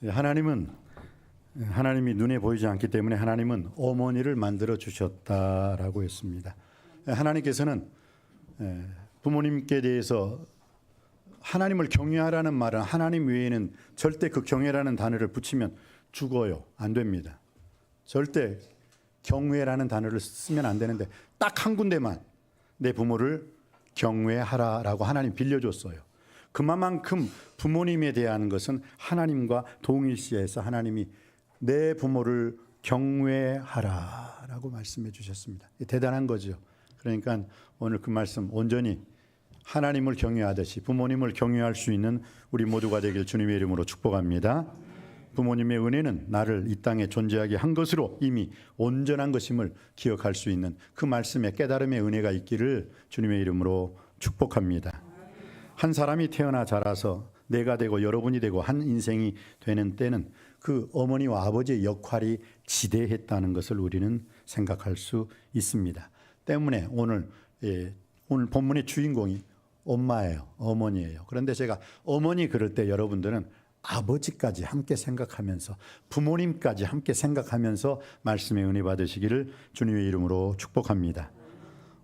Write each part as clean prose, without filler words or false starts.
하나님이 눈에 보이지 않기 때문에 하나님은 어머니를 만들어 주셨다라고 했습니다. 하나님께서는 부모님께 대해서 하나님을 경외하라는 말은 하나님 외에는 절대 그 경외라는 단어를 붙이면 죽어요. 안 됩니다. 절대 경외라는 단어를 쓰면 안 되는데 딱 한 군데만 내 부모를 경외하라라고 하나님 빌려줬어요. 그만큼 부모님에 대한 것은 하나님과 동일시해서 하나님이 내 부모를 경외하라라고 말씀해 주셨습니다. 대단한 거죠. 그러니까 오늘 그 말씀 온전히 하나님을 경외하듯이 부모님을 경외할 수 있는 우리 모두가 되길 주님의 이름으로 축복합니다. 부모님의 은혜는 나를 이 땅에 존재하게 한 것으로 이미 온전한 것임을 기억할 수 있는 그 말씀에 깨달음의 은혜가 있기를 주님의 이름으로 축복합니다. 한 사람이 태어나 자라서 내가 되고 여러분이 되고 한 인생이 되는 때는 그 어머니와 아버지의 역할이 지대했다는 것을 우리는 생각할 수 있습니다. 때문에 오늘 본문의 주인공이 엄마예요. 어머니예요. 그런데 제가 어머니 그럴 때 여러분들은 아버지까지 함께 생각하면서 부모님까지 함께 생각하면서 말씀의 은혜 받으시기를 주님의 이름으로 축복합니다.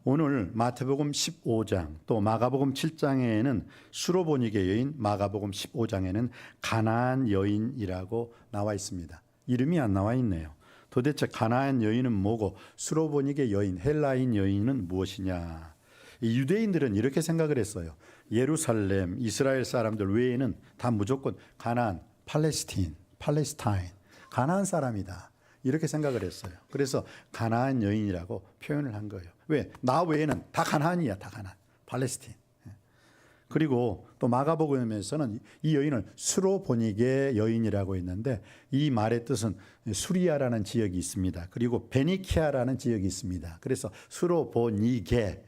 오늘 마태복음 15장 또 마가복음 7장에는 수로보니게 여인, 마가복음 15장에는 가나안 여인이라고 나와 있습니다. 이름이 안 나와 있네요. 도대체 가나안 여인은 뭐고 수로보니게 여인, 헬라인 여인은 무엇이냐. 유대인들은 이렇게 생각을 했어요. 예루살렘, 이스라엘 사람들 외에는 다 무조건 가나안, 팔레스타인, 가나안 사람이다. 이렇게 생각을 했어요. 그래서 가나안 여인이라고 표현을 한 거예요. 왜? 나 외에는 다 가나안이야, 다 가나안, 팔레스타인. 그리고 또 마가복음에서는 이 여인을 수로보니게 여인이라고 했는데 이 말의 뜻은 수리아라는 지역이 있습니다. 그리고 베니키아라는 지역이 있습니다. 그래서 수로보니게,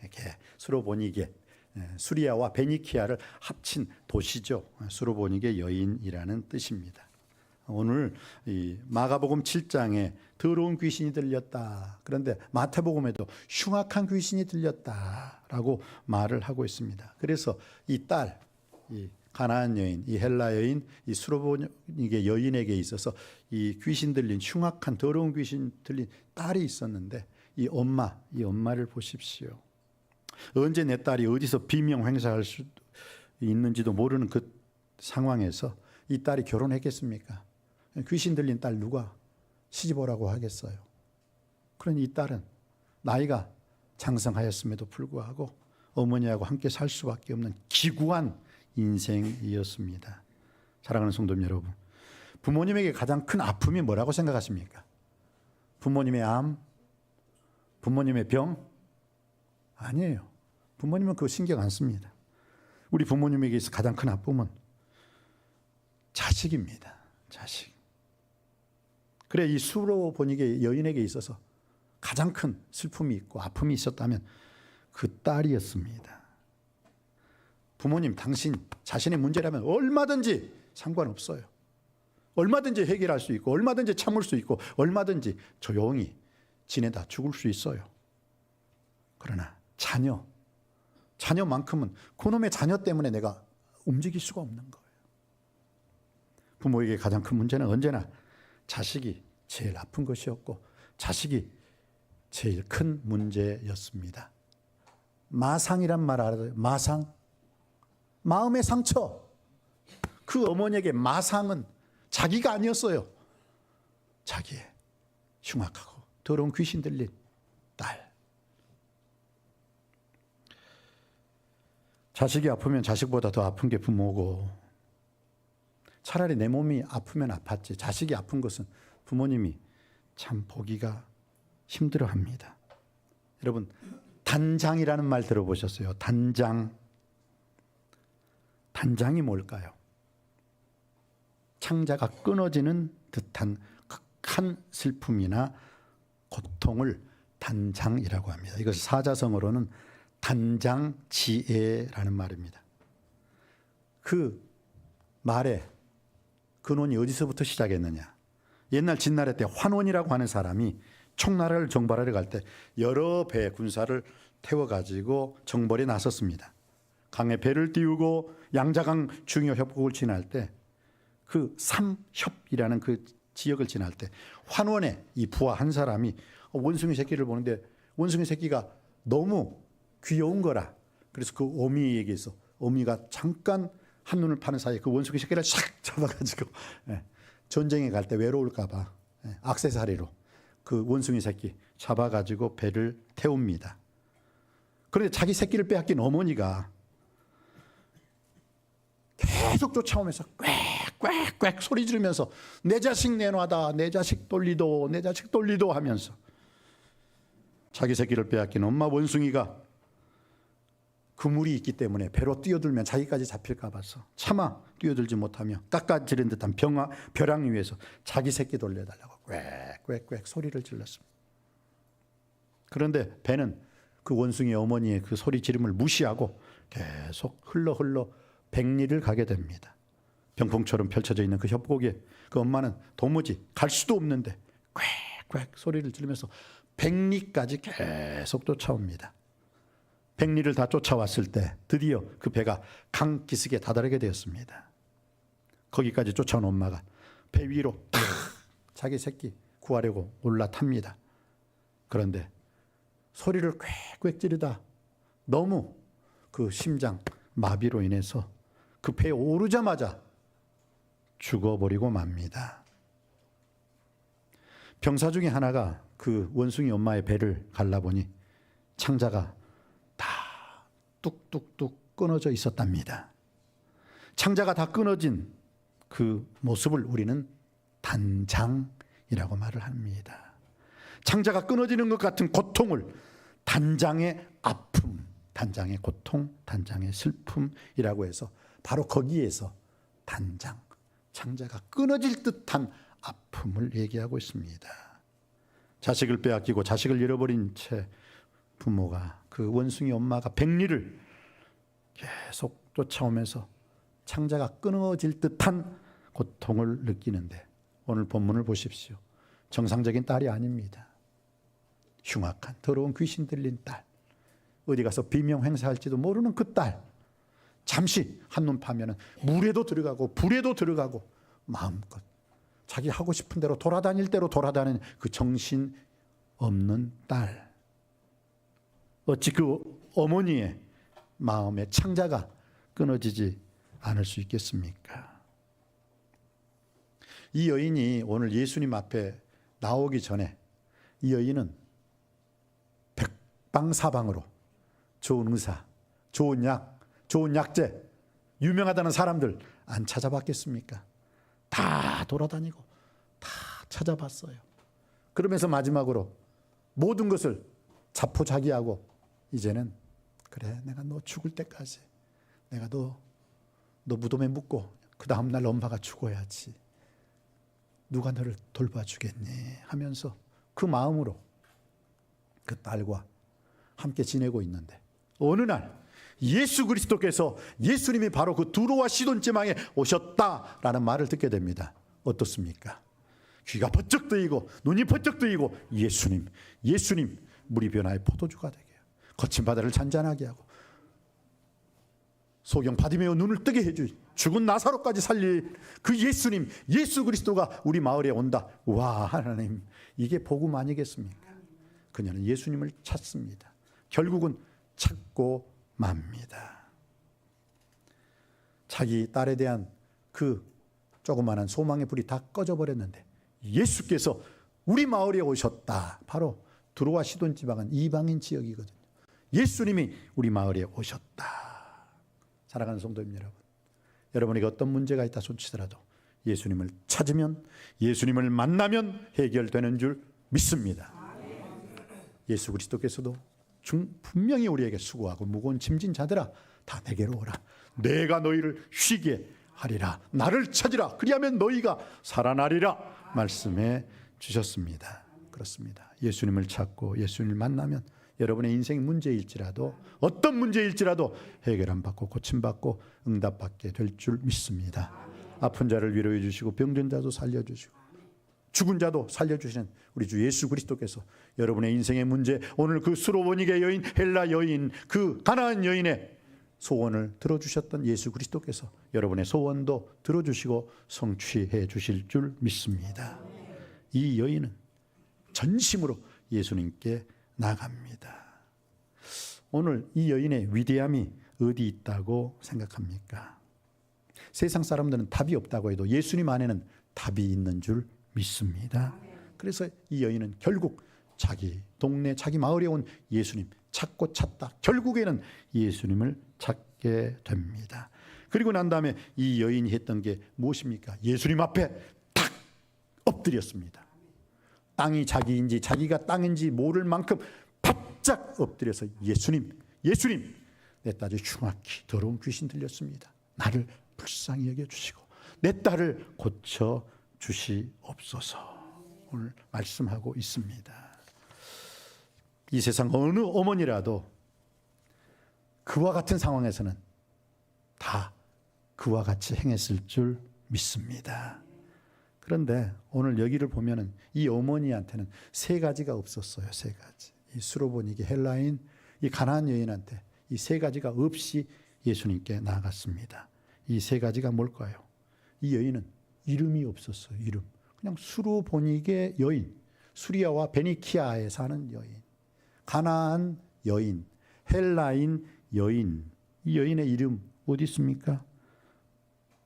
수리아와 베니키아를 합친 도시죠. 수로보니게 여인이라는 뜻입니다. 오늘 이 마가복음 7장에 더러운 귀신이 들렸다. 그런데 마태복음에도 흉악한 귀신이 들렸다라고 말을 하고 있습니다. 그래서 이 딸, 이 가나안 여인, 이 헬라 여인, 이 수로보니게 여인에게 있어서 이 귀신 들린 흉악한 더러운 귀신 들린 딸이 있었는데 이 엄마를 보십시오. 언제 내 딸이 어디서 비명 행사할 수 있는지도 모르는 그 상황에서 이 딸이 결혼했겠습니까? 귀신 들린 딸 누가 시집오라고 하겠어요? 그러니 이 딸은 나이가 장성하였음에도 불구하고 어머니하고 함께 살 수밖에 없는 기구한 인생이었습니다. 사랑하는 성도 여러분, 부모님에게 가장 큰 아픔이 뭐라고 생각하십니까? 부모님의 암? 부모님의 병? 아니에요. 부모님은 그거 신경 안 씁니다. 우리 부모님에게 있어 가장 큰 아픔은 자식입니다. 자식. 그래, 이 수로보니게 여인에게 있어서 가장 큰 슬픔이 있고 아픔이 있었다면 그 딸이었습니다. 부모님, 당신 자신의 문제라면 얼마든지 상관없어요. 얼마든지 해결할 수 있고 얼마든지 참을 수 있고 얼마든지 조용히 지내다 죽을 수 있어요. 그러나 자녀만큼은 그놈의 자녀 때문에 내가 움직일 수가 없는 거예요. 부모에게 가장 큰 문제는 언제나 자식이 제일 아픈 것이었고 자식이 제일 큰 문제였습니다. 마상이란 말 알아요? 마상? 마음의 상처. 그 어머니에게 마상은 자기가 아니었어요. 자기의 흉악하고 더러운 귀신 들린 딸. 자식이 아프면 자식보다 더 아픈 게 부모고, 차라리 내 몸이 아프면 아팠지 자식이 아픈 것은 부모님이 참 보기가 힘들어합니다. 여러분, 단장이라는 말 들어보셨어요? 단장이 뭘까요? 창자가 끊어지는 듯한 극한 슬픔이나 고통을 단장이라고 합니다. 이것을 사자성어로는 단장지애라는 말입니다. 그 말의 근원이 어디서부터 시작했느냐? 옛날 진나라 때 환원이라고 하는 사람이 총나라를 정벌하러 갈 때 여러 배 군사를 태워가지고 정벌에 나섰습니다. 강에 배를 띄우고 양자강 중요 협곡을 지날 때 그 삼협이라는 그 지역을 지날 때 환원에 이 부하 한 사람이 원숭이 새끼를 보는데 원숭이 새끼가 너무 귀여운 거라. 그래서 그 어미에게서 어미가 잠깐 한눈을 파는 사이에 그 원숭이 새끼를 샥 잡아가지고 전쟁에 갈 때 외로울까 봐 액세서리로 그 원숭이 새끼 잡아가지고 배를 태웁니다. 그런데 자기 새끼를 빼앗긴 어머니가 계속 쫓아오면서 꽥꽥꽥 소리 지르면서 내 자식 내놔다, 내 자식 돌리도, 내 자식 돌리도 하면서 자기 새끼를 빼앗긴 엄마 원숭이가 그물이 있기 때문에 배로 뛰어들면 자기까지 잡힐까 봐서 차마 뛰어들지 못하며 깎아지른 듯한 벼랑 위에서 자기 새끼 돌려달라고 꽥꽥꽥 소리를 질렀습니다. 그런데 배는 그 원숭이 어머니의 그 소리 지름을 무시하고 계속 흘러 백리를 가게 됩니다. 병풍처럼 펼쳐져 있는 그 협곡에 그 엄마는 도무지 갈 수도 없는데 꽥꽥 소리를 지르면서 백리까지 계속 쫓아옵니다. 백리를 다 쫓아왔을 때 드디어 그 배가 강 기슭에 다다르게 되었습니다. 거기까지 쫓아온 엄마가 배 위로 탁 자기 새끼 구하려고 올라탑니다. 그런데 소리를 꽥꽥 지르다 너무 그 심장 마비로 인해서 그 배에 오르자마자 죽어버리고 맙니다. 병사 중에 하나가 그 원숭이 엄마의 배를 갈라보니 창자가 다 뚝뚝뚝 끊어져 있었답니다. 창자가 다 끊어진 그 모습을 우리는 단장이라고 말을 합니다. 창자가 끊어지는 것 같은 고통을 단장의 아픔, 단장의 고통, 단장의 슬픔이라고 해서 바로 거기에서 단장, 창자가 끊어질 듯한 아픔을 얘기하고 있습니다. 자식을 빼앗기고 자식을 잃어버린 채 부모가 그 원숭이 엄마가 백리를 계속 쫓아오면서 창자가 끊어질 듯한 고통을 느끼는데 오늘 본문을 보십시오. 정상적인 딸이 아닙니다. 흉악한 더러운 귀신 들린 딸, 어디 가서 비명 행사할지도 모르는 그 딸, 잠시 한눈 파면 물에도 들어가고 불에도 들어가고 마음껏 자기 하고 싶은 대로 돌아다닐 대로 돌아다니는 그 정신 없는 딸. 어찌 그 어머니의 마음의 창자가 끊어지지 않을 수 있겠습니까? 이 여인이 오늘 예수님 앞에 나오기 전에 이 여인은 백방사방으로 좋은 의사, 좋은 약, 좋은 약재, 유명하다는 사람들 안 찾아봤겠습니까? 다 돌아다니고 다 찾아봤어요. 그러면서 마지막으로 모든 것을 자포자기하고 이제는 그래, 내가 너 죽을 때까지 내가 너 무덤에 묻고 그 다음날 엄마가 죽어야지, 누가 너를 돌봐주겠니 하면서 그 마음으로 그 딸과 함께 지내고 있는데 어느 날 예수 그리스도께서 예수님이 바로 그 두로와 시돈 지방에 오셨다라는 말을 듣게 됩니다. 어떻습니까? 귀가 번쩍 뜨이고 눈이 번쩍 뜨이고 예수님 물이 변화의 포도주가 되게 하고 거친 바다를 잔잔하게 하고 소경 바디메오 눈을 뜨게 해주 죽은 나사로까지 살릴 그 예수님, 예수 그리스도가 우리 마을에 온다. 와, 하나님, 이게 복음 아니겠습니까? 그녀는 예수님을 찾습니다. 결국은 찾고 맙니다. 자기 딸에 대한 그 조그마한 소망의 불이 다 꺼져버렸는데 예수께서 우리 마을에 오셨다. 바로 두로와 시돈 지방은 이방인 지역이거든요. 예수님이 우리 마을에 오셨다. 사랑하는 성도님 여러분, 여러분에게 어떤 문제가 있다 손치더라도 예수님을 찾으면, 예수님을 만나면 해결되는 줄 믿습니다. 예수 그리스도께서도 분명히 우리에게 수고하고 무거운 짐진 자들아 다 내게로 오라, 내가 너희를 쉬게 하리라, 나를 찾으라, 그리하면 너희가 살아나리라 말씀해 주셨습니다. 그렇습니다. 예수님을 찾고 예수님을 만나면 여러분의 인생 문제일지라도, 어떤 문제일지라도 해결함 받고 고침받고 응답받게 될 줄 믿습니다. 아픈 자를 위로해 주시고 병든 자도 살려주시고 죽은 자도 살려주시는 우리 주 예수 그리스도께서 여러분의 인생의 문제, 오늘 그 수로보니게 여인, 헬라 여인, 그 가나안 여인의 소원을 들어주셨던 예수 그리스도께서 여러분의 소원도 들어주시고 성취해 주실 줄 믿습니다. 이 여인은 전심으로 예수님께 나갑니다. 오늘 이 여인의 위대함이 어디 있다고 생각합니까? 세상 사람들은 답이 없다고 해도 예수님 안에는 답이 있는 줄 믿습니다. 그래서 이 여인은 결국 자기 동네, 자기 마을에 온 예수님 찾고 찾다 결국에는 예수님을 찾게 됩니다. 그리고 난 다음에 이 여인이 했던 게 무엇입니까? 예수님 앞에 탁 엎드렸습니다. 땅이 자기인지 자기가 땅인지 모를 만큼 바짝 엎드려서 예수님, 예수님, 내 딸이 흉악히 더러운 귀신 들렸습니다. 나를 불쌍히 여겨주시고 내 딸을 고쳐 주시옵소서. 오늘 말씀하고 있습니다. 이 세상 어느 어머니라도 그와 같은 상황에서는 다 그와 같이 행했을 줄 믿습니다. 그런데 오늘 여기를 보면은 이 어머니한테는 세 가지가 없었어요. 세 가지. 이 수로보니게 헬라인, 이 가나안 여인한테 이 세 가지가 없이 예수님께 나아갔습니다. 이 세 가지가 뭘까요? 이 여인은 이름이 없었어요. 이름. 그냥 수로보니게 여인, 수리아와 베니키아에 사는 여인, 가나안 여인, 헬라인 여인. 이 여인의 이름 어디 있습니까?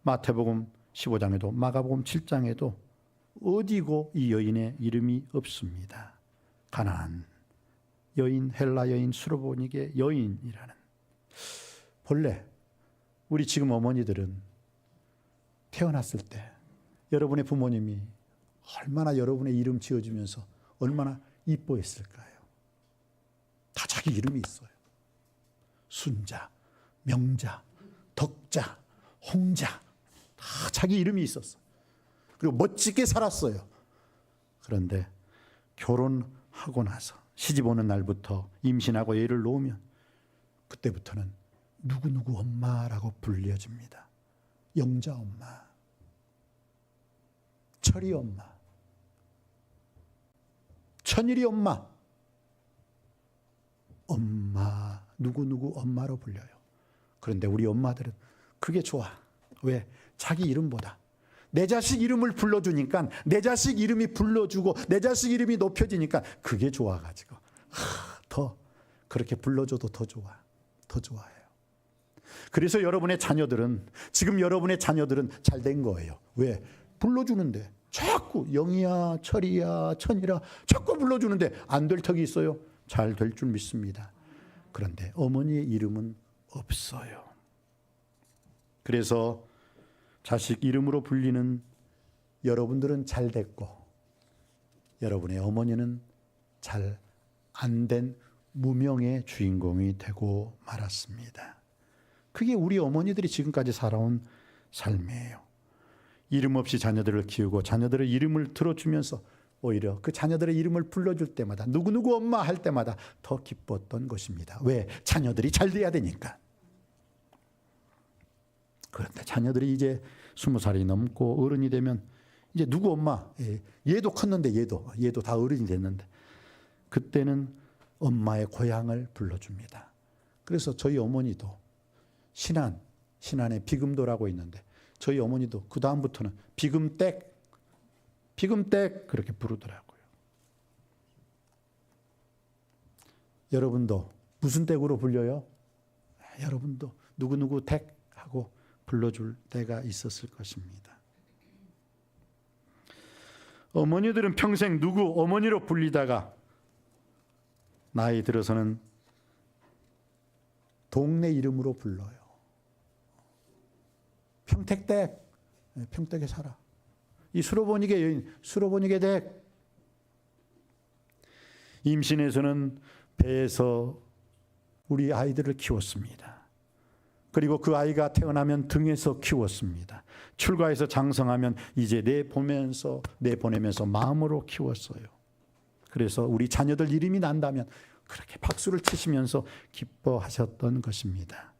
마태복음 15장에도 마가복음 7장에도 어디고 이 여인의 이름이 없습니다. 가나안 여인, 헬라 여인, 수로보니게 여인이라는. 본래 우리 지금 어머니들은 태어났을 때 여러분의 부모님이 얼마나 여러분의 이름 지어주면서 얼마나 이뻐했을까요? 다 자기 이름이 있어요. 순자, 명자, 덕자, 홍자, 다 자기 이름이 있었어요. 그리고 멋지게 살았어요. 그런데 결혼하고 나서 시집 오는 날부터 임신하고 애를 놓으면 그때부터는 누구누구 엄마라고 불려집니다. 영자 엄마, 철이 엄마, 천일이 엄마, 엄마, 누구누구 엄마로 불려요. 그런데 우리 엄마들은 그게 좋아. 왜? 자기 이름보다 내 자식 이름을 불러주니까, 내 자식 이름이 불러주고 내 자식 이름이 높여지니까 그게 좋아가지고 더 그렇게 불러줘도 더 좋아, 더 좋아해요. 그래서 여러분의 자녀들은, 지금 여러분의 자녀들은 잘 된 거예요. 왜? 불러주는데 자꾸 영이야, 철이야, 천이라 자꾸 불러주는데 안 될 턱이 있어요? 잘 될 줄 믿습니다. 그런데 어머니의 이름은 없어요. 그래서 자식 이름으로 불리는 여러분들은 잘 됐고 여러분의 어머니는 잘 안 된 무명의 주인공이 되고 말았습니다. 그게 우리 어머니들이 지금까지 살아온 삶이에요. 이름 없이 자녀들을 키우고 자녀들의 이름을 들어주면서 오히려 그 자녀들의 이름을 불러줄 때마다 누구누구 엄마 할 때마다 더 기뻤던 것입니다. 왜? 자녀들이 잘 돼야 되니까. 그런데 자녀들이 이제 20살이 넘고 어른이 되면 이제 누구 엄마, 얘도 컸는데 얘도 다 어른이 됐는데 그때는 엄마의 고향을 불러줍니다. 그래서 저희 어머니도 신안에 비금도라고 있는데 저희 어머니도 그 다음부터는 비금댁 그렇게 부르더라고요. 여러분도 무슨 댁으로 불려요? 여러분도 누구누구 댁 하고 불러줄 때가 있었을 것입니다. 어머니들은 평생 누구 어머니로 불리다가 나이 들어서는 동네 이름으로 불러요. 평택댁, 평택에 살아. 이 수로보니게 여인, 수로보니게 댁. 임신해서는 배에서 우리 아이들을 키웠습니다. 그리고 그 아이가 태어나면 등에서 키웠습니다. 출가해서 장성하면 이제 내보내면서 마음으로 키웠어요. 그래서 우리 자녀들 이름이 난다면 그렇게 박수를 치시면서 기뻐하셨던 것입니다.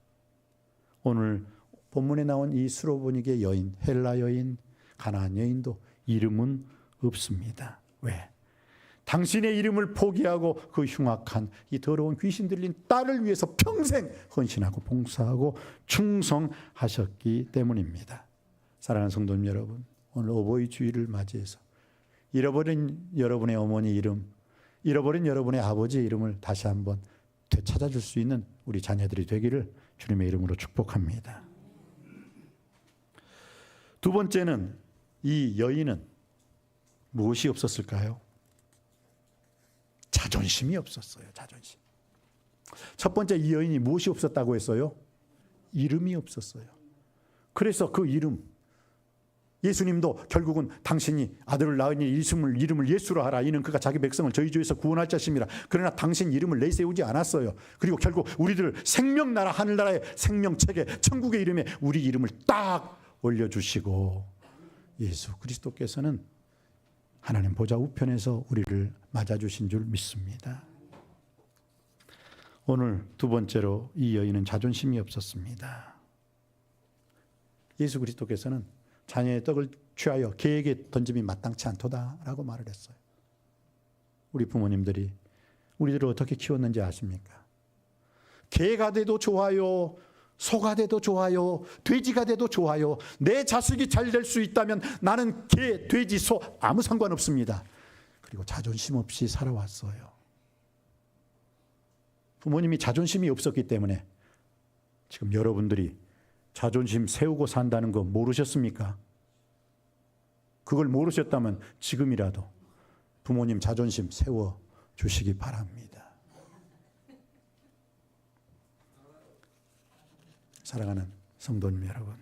오늘 본문에 나온 이 수로보니게 여인, 헬라 여인, 가나안 여인도 이름은 없습니다. 왜? 당신의 이름을 포기하고 그 흉악한 이 더러운 귀신 들린 딸을 위해서 평생 헌신하고 봉사하고 충성하셨기 때문입니다. 사랑하는 성도님 여러분, 오늘 어버이 주일을 맞이해서 잃어버린 여러분의 어머니 이름, 잃어버린 여러분의 아버지의 이름을 다시 한번 되찾아줄 수 있는 우리 자녀들이 되기를 주님의 이름으로 축복합니다. 두 번째는, 이 여인은 무엇이 없었을까요? 자존심이 없었어요. 자존심. 첫 번째, 이 여인이 무엇이 없었다고 했어요? 이름이 없었어요. 그래서 그 이름, 예수님도 결국은 당신이 아들을 낳으니 이름을 예수로 하라. 이는 그가 자기 백성을 저희 주에서 구원할 자심이라. 그러나 당신 이름을 내세우지 않았어요. 그리고 결국 우리들 생명나라, 하늘나라의 생명책에 천국의 이름에 우리 이름을 딱 올려주시고, 예수 그리스도께서는 하나님 보좌 우편에서 우리를 맞아주신 줄 믿습니다. 오늘 두 번째로, 이 여인은 자존심이 없었습니다. 예수 그리스도께서는 자녀의 떡을 취하여 개에게 던짐이 마땅치 않도다라고 말을 했어요. 우리 부모님들이 우리들을 어떻게 키웠는지 아십니까? 개가 돼도 좋아요, 소가 돼도 좋아요, 돼지가 돼도 좋아요. 내 자식이 잘 될 수 있다면 나는 개, 돼지, 소 아무 상관없습니다. 그리고 자존심 없이 살아왔어요. 부모님이 자존심이 없었기 때문에 지금 여러분들이 자존심 세우고 산다는 거 모르셨습니까? 그걸 모르셨다면 지금이라도 부모님 자존심 세워 주시기 바랍니다. 사랑하는 성도님 여러분,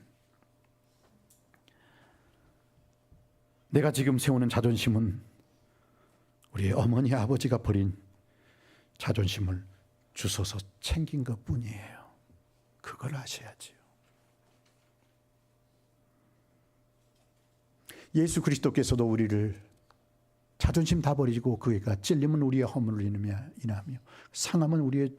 내가 지금 세우는 자존심은 우리 어머니 아버지가 버린 자존심을 주워서 챙긴 것뿐이에요. 그걸 아셔야지요. 예수 그리스도께서도 우리를 자존심 다 버리고, 그가 찔림은 우리의 허물을 인하며 상함은 우리의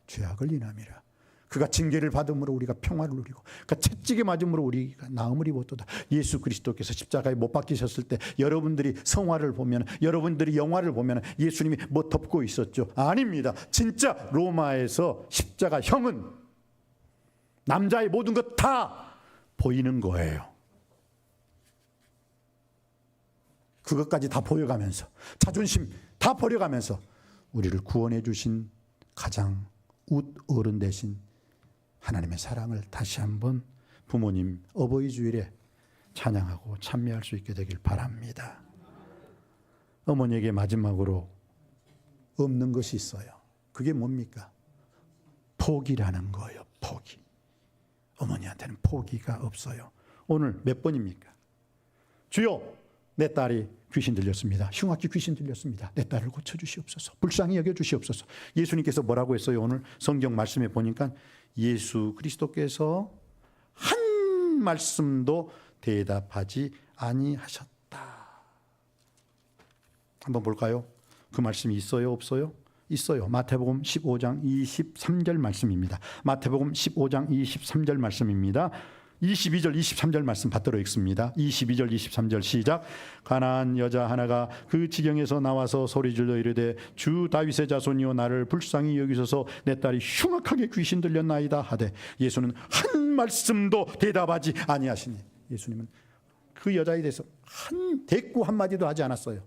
죄악을 인함이라. 그가 징계를 받음으로 우리가 평화를 누리고, 그가 채찍에 맞음으로 우리가 나음을 입었도다. 예수 그리스도께서 십자가에 못 박히셨을 때 여러분들이 성화를 보면, 여러분들이 영화를 보면 예수님이 뭐 덮고 있었죠? 아닙니다. 진짜 로마에서 십자가형은 남자의 모든 것 다 보이는 거예요. 그것까지 다 보여가면서, 자존심 다 버려가면서 우리를 구원해 주신 가장 웃 어른 대신 하나님의 사랑을 다시 한번 부모님 어버이 주일에 찬양하고 찬미할 수 있게 되길 바랍니다. 어머니에게 마지막으로 없는 것이 있어요. 그게 뭡니까? 포기라는 거예요. 포기. 어머니한테는 포기가 없어요. 오늘 몇 번입니까? 주여, 내 딸이 귀신 들렸습니다. 흉악기 귀신 들렸습니다. 내 딸을 고쳐주시옵소서. 불쌍히 여겨주시옵소서. 예수님께서 뭐라고 했어요? 오늘 성경 말씀에 보니까 예수 그리스도께서 한 말씀도 대답하지 아니하셨다. 한번 볼까요? 그 말씀이 있어요? 없어요? 있어요. 마태복음 15장 23절 말씀입니다. 마태복음 15장 23절 말씀입니다. 22절 23절 말씀 받들어 읽습니다. 22절 23절 시작. 가나안 여자 하나가 그 지경에서 나와서 소리질러 이르되 주 다윗의 자손이여 나를 불쌍히 여기소서 내 딸이 흉악하게 귀신 들렸나이다 하되 예수는 한 말씀도 대답하지 아니하시니. 예수님은 그 여자에 대해서 한 대꾸 한마디도 하지 않았어요.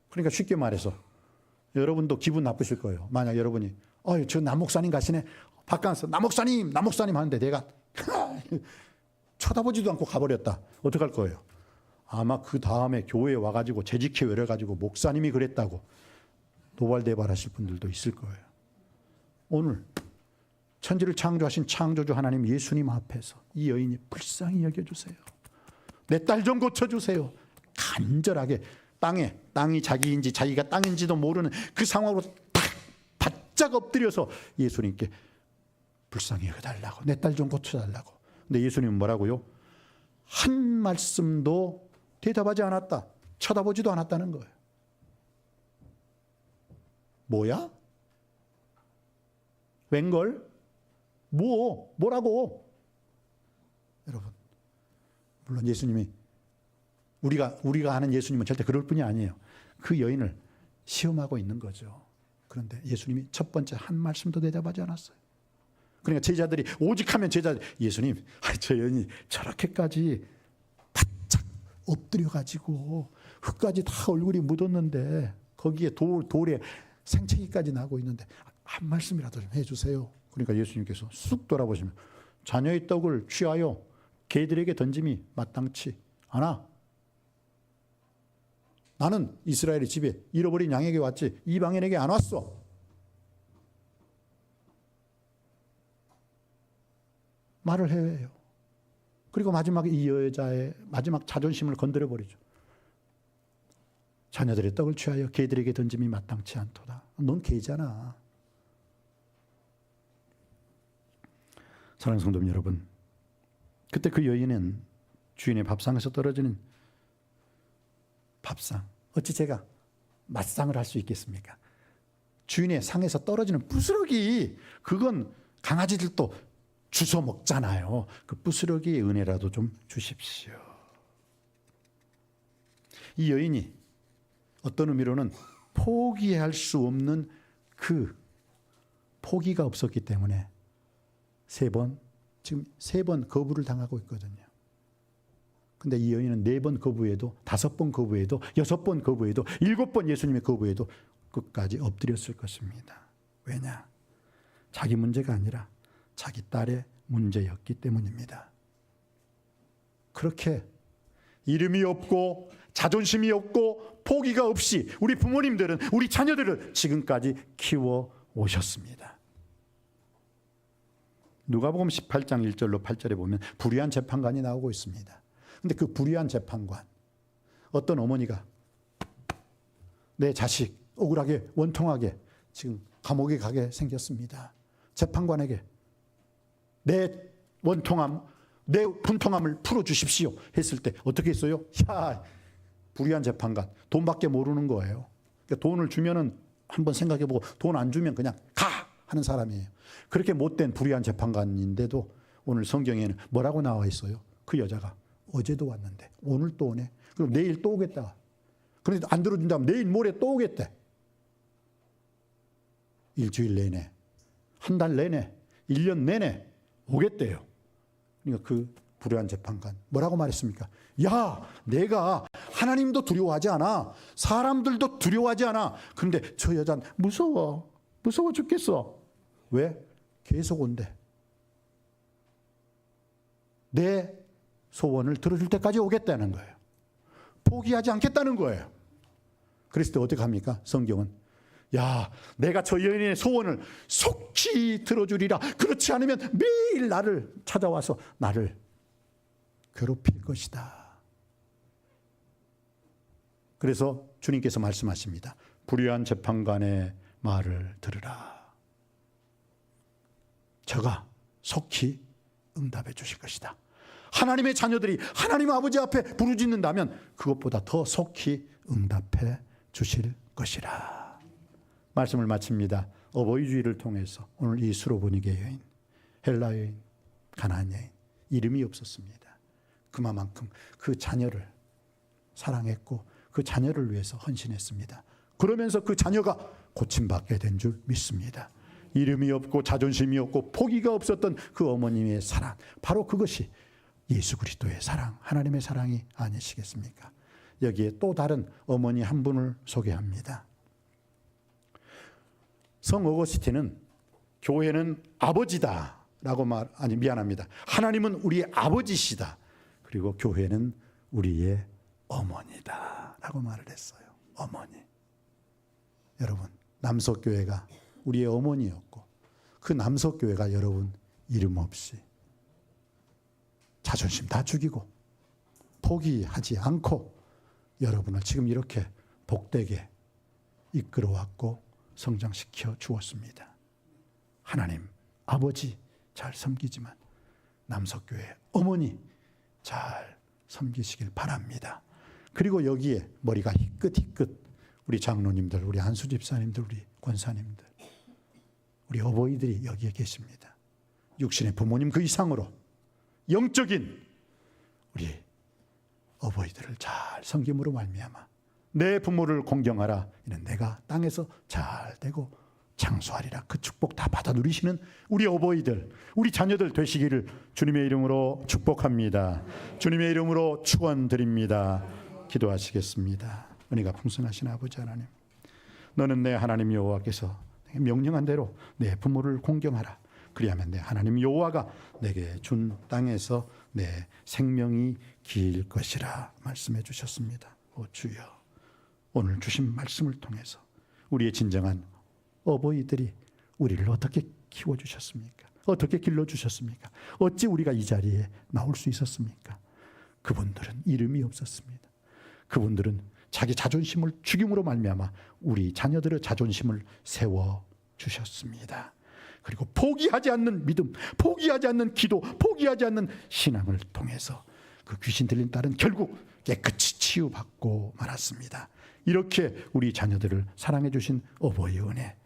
그러니까 쉽게 말해서 여러분도 기분 나쁘실 거예요. 만약 여러분이 저 남목사님 가시네, 바깥에서 남목사님 하는데 내가 쳐다보지도 않고 가버렸다. 어떡할 거예요? 아마 그 다음에 교회에 와가지고 재직회 열어가지고 목사님이 그랬다고 노발대발하실 분들도 있을 거예요. 오늘 천지를 창조하신 창조주 하나님 예수님 앞에서 이 여인이 불쌍히 여겨주세요. 내 딸 좀 고쳐주세요. 간절하게 땅이 자기인지 자기가 땅인지도 모르는 그 상황으로 딱 바짝 엎드려서 예수님께 불쌍히 여겨달라고, 내 딸 좀 고쳐달라고. 근데 예수님은 뭐라고요? 한 말씀도 대답하지 않았다. 쳐다보지도 않았다는 거예요. 뭐야? 웬걸? 뭐라고? 여러분, 물론 예수님이 우리가 아는 예수님은 절대 그럴 뿐이 아니에요. 그 여인을 시험하고 있는 거죠. 그런데 예수님이 첫 번째 한 말씀도 대답하지 않았어요. 그러니까 제자들이 오직 하면 제자들 예수님 저 여인이 저렇게까지 바짝 엎드려가지고 흙까지 다 얼굴이 묻었는데 거기에 돌에 생채기까지 나고 있는데 한 말씀이라도 좀 해주세요. 그러니까 예수님께서 쑥 돌아보시면 자녀의 떡을 취하여 개들에게 던짐이 마땅치 않아. 나는 이스라엘의 집에 잃어버린 양에게 왔지 이방인에게 안 왔어. 말을 해요. 그리고 마지막에 이 여자의 마지막 자존심을 건드려 버리죠. 자녀들의 떡을 취하여 개들에게 던짐이 마땅치 않도다. 넌 개잖아. 사랑하는 성도 여러분, 그때 그 여인은 주인의 밥상에서 떨어지는 밥상, 어찌 제가 맛상을 할 수 있겠습니까? 주인의 상에서 떨어지는 부스러기, 그건 강아지들도 주워 먹잖아요. 그 부스러기의 은혜라도 좀 주십시오. 이 여인이 어떤 의미로는 포기할 수 없는 그 포기가 없었기 때문에 지금 세 번 거부를 당하고 있거든요. 근데 이 여인은 4번 거부해도 5번 거부해도 6번 거부해도 7번 예수님의 거부해도 끝까지 엎드렸을 것입니다. 왜냐? 자기 문제가 아니라 자기 딸의 문제였기 때문입니다. 그렇게 이름이 없고 자존심이 없고 포기가 없이 우리 부모님들은 우리 자녀들을 지금까지 키워 오셨습니다. 누가복음 18장 1절로 8절에 보면 불의한 재판관이 나오고 있습니다. 근데 그 불의한 재판관, 어떤 어머니가 내 자식 억울하게 원통하게 지금 감옥에 가게 생겼습니다. 재판관에게 내 원통함, 내 분통함을 풀어주십시오 했을 때 어떻게 했어요? 야, 불의한 재판관, 돈밖에 모르는 거예요. 그러니까 돈을 주면은 한번 생각해보고 돈 안 주면 그냥 가 하는 사람이에요. 그렇게 못된 불의한 재판관인데도 오늘 성경에는 뭐라고 나와 있어요? 그 여자가 어제도 왔는데 오늘 또 오네. 그럼 내일 또 오겠다. 그런데 안 들어준다면 내일 모레 또 오겠대. 일주일 내내, 한 달 내내, 1년 내내 오겠대요. 그러니까 그 불의한 재판관 뭐라고 말했습니까? 야, 내가 하나님도 두려워하지 않아. 사람들도 두려워하지 않아. 그런데 저 여자는 무서워 죽겠어. 왜? 계속 온대. 내 소원을 들어줄 때까지 오겠다는 거예요. 포기하지 않겠다는 거예요. 그랬을 때 어떻게 합니까? 성경은 야, 내가 저 여인의 소원을 속히 들어주리라. 그렇지 않으면 매일 나를 찾아와서 나를 괴롭힐 것이다. 그래서 주님께서 말씀하십니다. 불의한 재판관의 말을 들으라. 저가 속히 응답해 주실 것이다. 하나님의 자녀들이 하나님 아버지 앞에 부르짖는다면 그것보다 더 속히 응답해 주실 것이라. 말씀을 마칩니다. 어버이 주일을 통해서 오늘 이 수로보니게 여인, 헬라 여인, 가나안 여인, 이름이 없었습니다. 그만큼 그 자녀를 사랑했고 그 자녀를 위해서 헌신했습니다. 그러면서 그 자녀가 고침받게 된 줄 믿습니다. 이름이 없고 자존심이 없고 포기가 없었던 그 어머님의 사랑, 바로 그것이 예수 그리스도의 사랑, 하나님의 사랑이 아니시겠습니까? 여기에 또 다른 어머니 한 분을 소개합니다. 성 어거스틴은 교회는 아버지다라고 미안합니다. 하나님은 우리의 아버지시다. 그리고 교회는 우리의 어머니다라고 말을 했어요. 어머니. 여러분, 남석교회가 우리의 어머니였고 그 남석교회가 여러분 이름 없이 자존심 다 죽이고 포기하지 않고 여러분을 지금 이렇게 복되게 이끌어왔고 성장시켜 주었습니다. 하나님 아버지 잘 섬기지만 남석교회 어머니 잘 섬기시길 바랍니다. 그리고 여기에 머리가 희끗희끗 우리 장로님들, 우리 안수 집사님들, 우리 권사님들, 우리 어버이들이 여기에 계십니다. 육신의 부모님 그 이상으로 영적인 우리 어버이들을 잘 섬김으로 말미암아 내 부모를 공경하라. 이는 내가 땅에서 잘 되고 장수하리라. 그 축복 다 받아 누리시는 우리 어버이들, 우리 자녀들 되시기를 주님의 이름으로 축복합니다. 주님의 이름으로 축원드립니다. 기도하시겠습니다. 은혜가 풍성하신 아버지 하나님, 너는 내 하나님 여호와께서 명령한 대로 내 부모를 공경하라. 그리하면 내 하나님 여호와가 내게 준 땅에서 내 생명이 길 것이라 말씀해 주셨습니다. 오 주여, 오늘 주신 말씀을 통해서 우리의 진정한 어버이들이 우리를 어떻게 키워주셨습니까? 어떻게 길러주셨습니까? 어찌 우리가 이 자리에 나올 수 있었습니까? 그분들은 이름이 없었습니다. 그분들은 자기 자존심을 죽임으로 말미암아 우리 자녀들의 자존심을 세워주셨습니다. 그리고 포기하지 않는 믿음, 포기하지 않는 기도, 포기하지 않는 신앙을 통해서 그 귀신 들린 딸은 결국 깨끗이 치유받고 말았습니다. 이렇게 우리 자녀들을 사랑해 주신 어버이 은혜